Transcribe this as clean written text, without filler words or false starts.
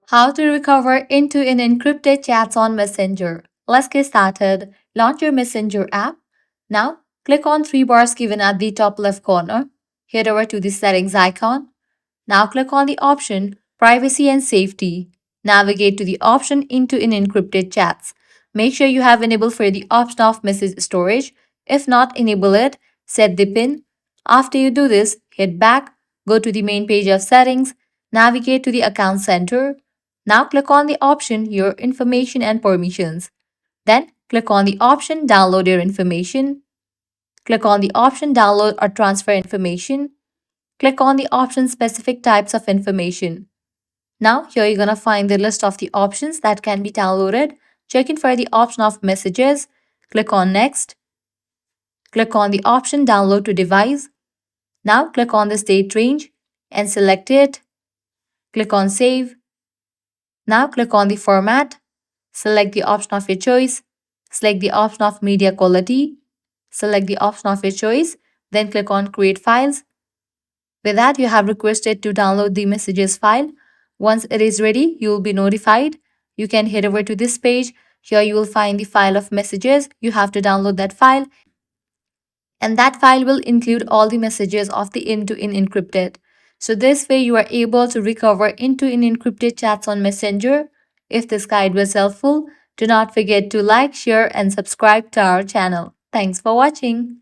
How to recover end-to-end encrypted chats on Messenger. Let's get started. Launch your Messenger app. Now, click on three bars given at the top left corner. Head over to the settings icon. Now click on the option Privacy and Safety. Navigate to the option End-to-end encrypted chats. Make sure you have enabled for the option of message storage. If not, enable it. Set the PIN. After you do this, hit back, go to the main page of settings, navigate to the account center. Now click on the option Your Information and Permissions. Then click on the option Download your information. Click on the option Download or Transfer information. Click on the option Specific Types of Information. Now here you're going to find the list of the options that can be downloaded. Check in for the option of Messages. Click on Next. Click on the option Download to Device. Now click on the state range and select it. Click on Save. Now click on the format. Select the option of your choice. Select the option of media quality. Select the option of your choice. Then click on Create Files. With that, you have requested to download the messages file. Once it is ready, you will be notified. You can head over to this page. Here you will find the file of messages. You have to download that file. And that file will include all the messages of the end-to-end encrypted. So this way you are able to recover end-to-end encrypted chats on Messenger. If this guide was helpful, do not forget to like, share and subscribe to our channel. Thanks for watching.